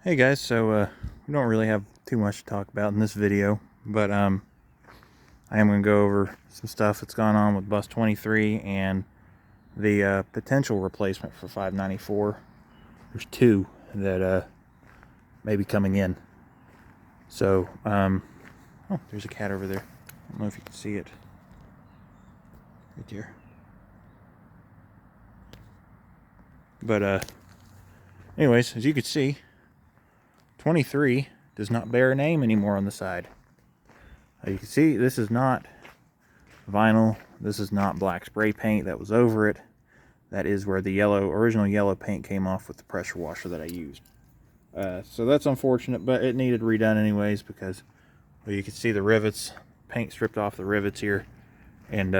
Hey guys, so we don't really have too much to talk about in this video, but I am going to go over some stuff that's gone on with bus 23 and the potential replacement for 594. There's two that may be coming in. So, oh, there's a cat over there. I don't know if you can see it. Right there. But anyways, as you can see, 23 does not bear a name anymore on the side. You can see this is not vinyl. This is not black spray paint that was over it. That is where the original yellow paint came off with the pressure washer that I used. So that's unfortunate, but it needed redone anyways because, well, you can see the rivets, paint stripped off the rivets here, and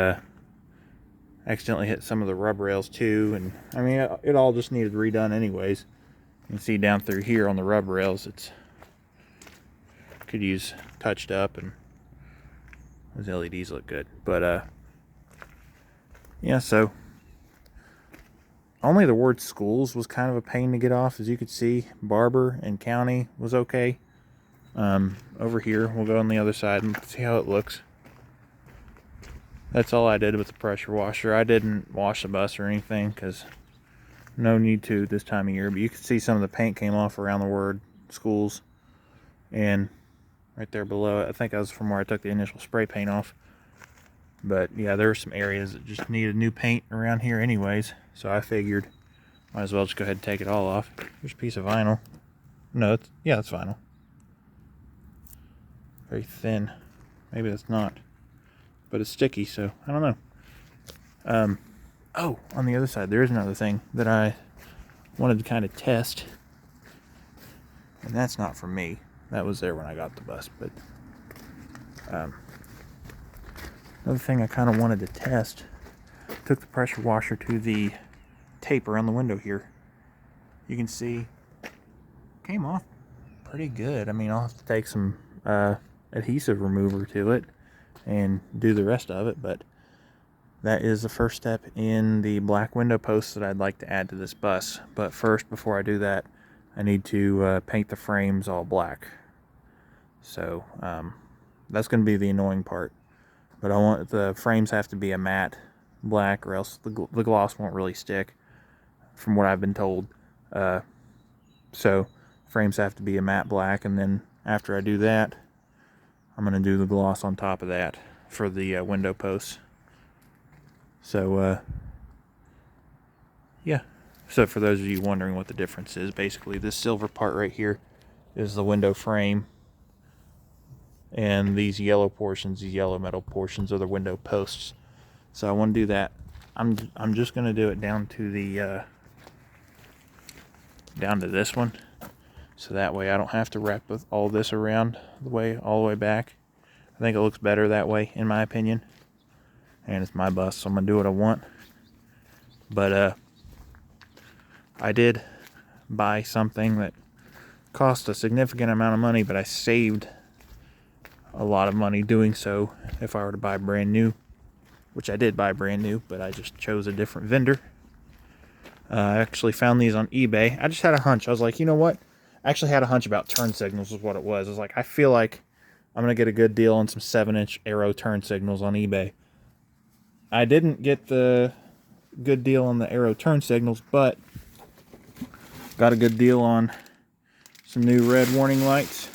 accidentally hit some of the rub rails too. And I mean, it all just needed redone anyways. You can see down through here on the rub rails, it's could use touched up, and those LEDs look good. But yeah, so only the word schools was kind of a pain to get off. As you could see, Barber and County was okay. Over here, we'll go on the other side and see how it looks. That's all I did with the pressure washer. I didn't wash the bus or anything because no need to this time of year. But you can see some of the paint came off around the word schools, and right there below it, I think that was from where I took the initial spray paint off. But yeah, there were some areas that just needed new paint around here anyways, so I figured might as well just go ahead and take it all off. Here's a piece of vinyl. No, it's vinyl. Very thin. Maybe that's not, but it's sticky, so I don't know. Oh, on the other side, there is another thing that I wanted to kind of test. And that's not from me. That was there when I got the bus. But another thing I kind of wanted to test, took the pressure washer to the tape around the window here. You can see, came off pretty good. I mean, I'll have to take some adhesive remover to it and do the rest of it, but that is the first step in the black window posts that I'd like to add to this bus. But first, before I do that, I need to paint the frames all black. So that's going to be the annoying part. But I want the frames have to be a matte black, or else the gloss won't really stick, from what I've been told. So frames have to be a matte black, and then after I do that, I'm going to do the gloss on top of that for the window posts. So, yeah. So for those of you wondering what the difference is, basically this silver part right here is the window frame, and these yellow portions, these yellow metal portions, are the window posts. So I want to do that. I'm just going to do it down to the down to this one, so that way I don't have to wrap with all this around all the way back. I think it looks better that way, in my opinion. And it's my bus, so I'm gonna do what I want. But I did buy something that cost a significant amount of money, but I saved a lot of money doing so if I were to buy brand new, which I did buy brand new, but I just chose a different vendor. I actually found these on eBay. I just had a hunch. I was like, you know what? I actually had a hunch about turn signals is what it was. I was like, I feel like I'm gonna get a good deal on some 7-inch Arrow turn signals on eBay. I didn't get the good deal on the Arrow turn signals, but got a good deal on some new red warning lights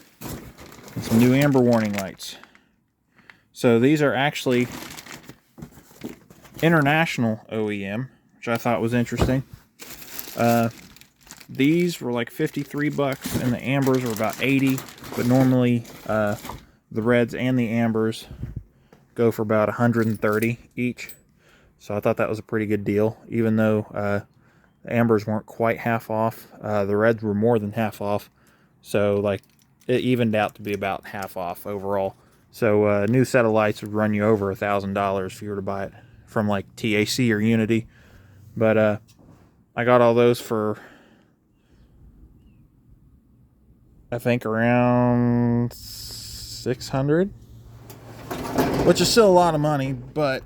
and some new amber warning lights. So these are actually international OEM, which I thought was interesting. These were like $53, and the ambers were about 80, but normally the reds and the ambers go for about 130 each. So I thought that was a pretty good deal, even though the ambers weren't quite half off. The reds were more than half off, so like it evened out to be about half off overall. So a new set of lights would run you over $1,000 if you were to buy it from like TAC or Unity. But I got all those for, I think, around $600. Which is still a lot of money, but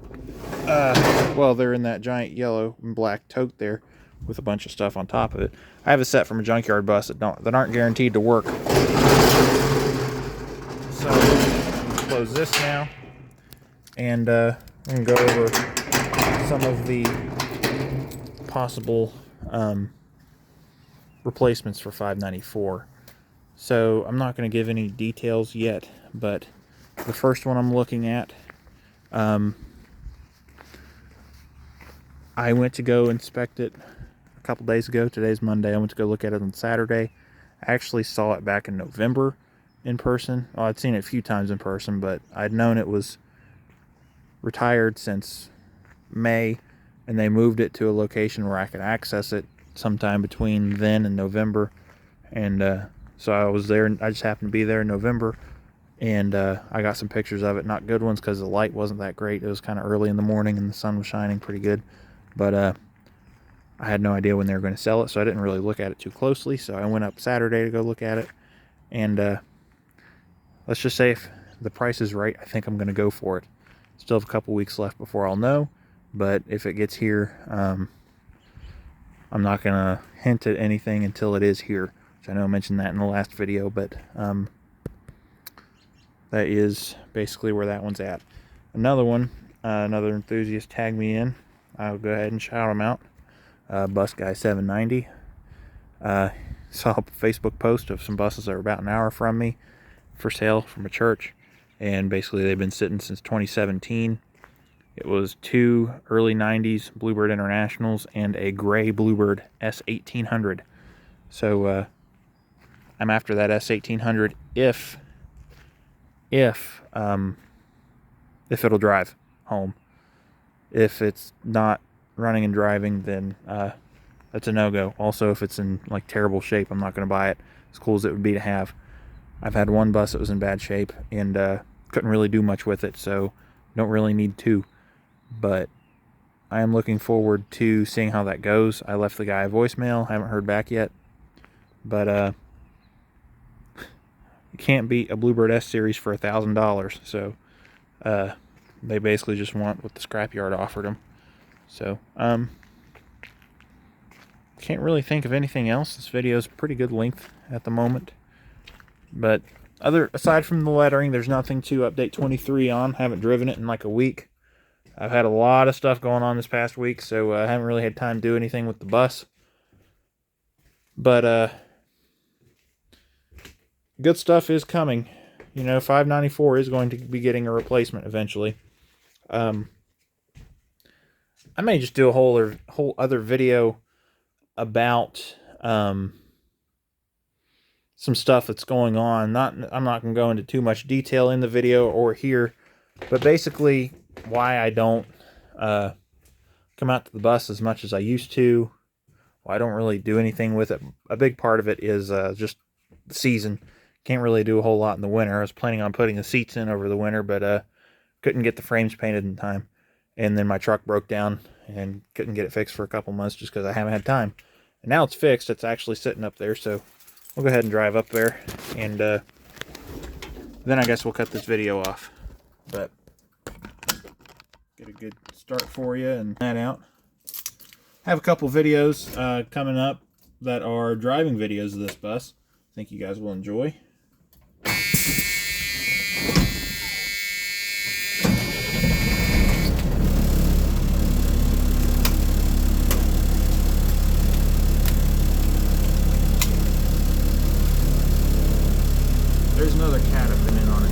well, they're in that giant yellow and black tote there. with a bunch of stuff on top of it. I have a set from a junkyard bus that aren't guaranteed to work. So close this now, and I'm gonna go over some of the possible replacements for 594. So I'm not going to give any details yet, but the first one I'm looking at, I went to go inspect it a couple days ago. Today's Monday. I went to go look at it on Saturday. I actually saw it back in November in person. Well, I'd seen it a few times in person, but I'd known it was retired since May, and they moved it to a location where I could access it sometime between then and November. And so I was there, and I just happened to be there in November, and I got some pictures of it. Not good ones because the light wasn't that great. It was kind of early in the morning and the sun was shining pretty good, but I had no idea when they were going to sell it, so I didn't really look at it too closely. So I went up Saturday to go look at it, and let's just say if the price is right, I think I'm going to go for it. Still have a couple weeks left before I'll know, but if it gets here, I'm not going to hint at anything until it is here, which I know I mentioned that in the last video, but that is basically where that one's at. Another one, another enthusiast tagged me in. I'll go ahead and shout him out. Bus Guy 790. Saw a Facebook post of some buses that are about an hour from me for sale from a church, and basically they've been sitting since 2017. It was 2 early 90s Bluebird Internationals and a gray Bluebird S1800. So I'm after that S1800 if it'll drive home. If it's not running and driving, then that's a no-go. Also, if it's in like terrible shape, I'm not going to buy it. As cool as it would be to have. I've had one bus that was in bad shape and couldn't really do much with it, so don't really need two. But I am looking forward to seeing how that goes. I left the guy a voicemail. Haven't heard back yet. But you can't beat a Bluebird S Series for $1,000. So they basically just want what the scrapyard offered them. So can't really think of anything else. This video is pretty good length at the moment. But aside from the lettering, there's nothing to update 23 on. Haven't driven it in like a week. I've had a lot of stuff going on this past week, so I haven't really had time to do anything with the bus. But good stuff is coming. You know, 594 is going to be getting a replacement eventually. I may just do a whole other video about some stuff that's going on. I'm not going to go into too much detail in the video or here, but basically why I don't come out to the bus as much as I used to. Well, I don't really do anything with it. A big part of it is just the season. Can't really do a whole lot in the winter. I was planning on putting the seats in over the winter, but couldn't get the frames painted in time. And then my truck broke down and couldn't get it fixed for a couple months just because I haven't had time. And now it's fixed. It's actually sitting up there, so we'll go ahead and drive up there, and then I guess we'll cut this video off. But get a good start for you and that out. I have a couple videos coming up that are driving videos of this bus. I think you guys will enjoy. There's another cat I've been in on it.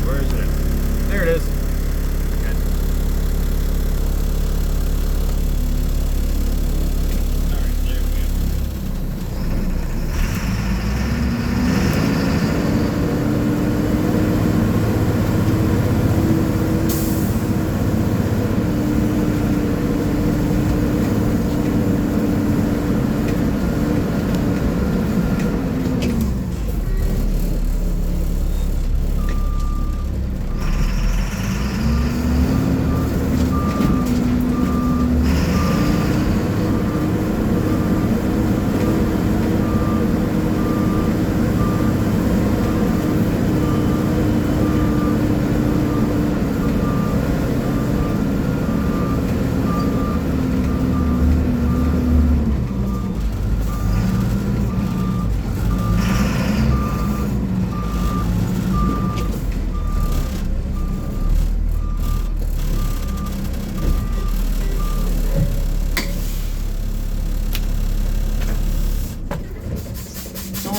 Where is it at? There it is. Okay. Alright, there we go.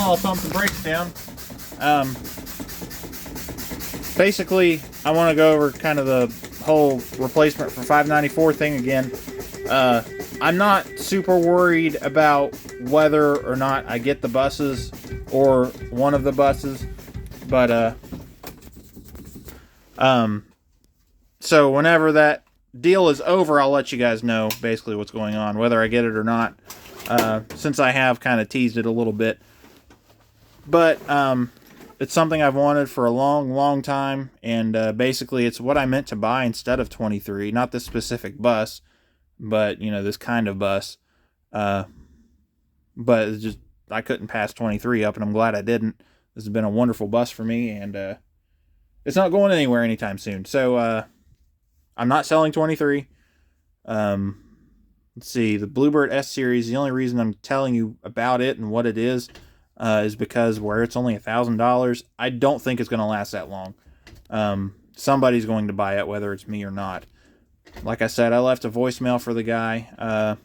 now I'll thump the brakes down. Basically, I want to go over kind of the whole replacement for 594 thing again. I'm not super worried about whether or not I get the buses or one of the buses, but so whenever that deal is over, I'll let you guys know basically what's going on, whether I get it or not, since I have kind of teased it a little bit. But it's something I've wanted for a long time, and basically it's what I meant to buy instead of 23. Not this specific bus, but, you know, this kind of bus. But it's just, I couldn't pass 23 up, and I'm glad I didn't. This has been a wonderful bus for me, and it's not going anywhere anytime soon. So I'm not selling 23. Let's see, the Bluebird S Series, the only reason I'm telling you about it and what it is because where it's only $1,000, I don't think it's going to last that long. Somebody's going to buy it, whether it's me or not. Like I said, I left a voicemail for the guy,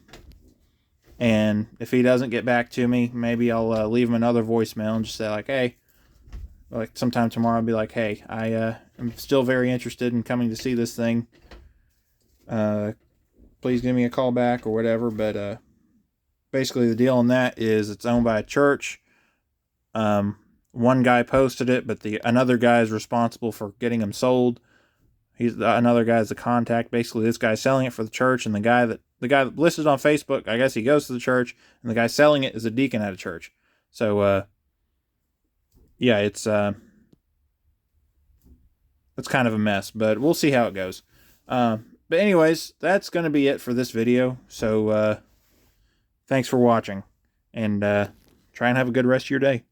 and if he doesn't get back to me, maybe I'll leave him another voicemail and just say, like, hey, like sometime tomorrow I'll be like, hey, I am still very interested in coming to see this thing. Please give me a call back or whatever. But basically the deal on that is it's owned by a church. One guy posted it, but another guy is responsible for getting them sold. Another guy's the contact. Basically, this guy's selling it for the church, and the guy that listed on Facebook, I guess he goes to the church, and the guy selling it is a deacon at a church. So yeah, it's kind of a mess, but we'll see how it goes. But anyways, that's going to be it for this video. So thanks for watching, and try and have a good rest of your day.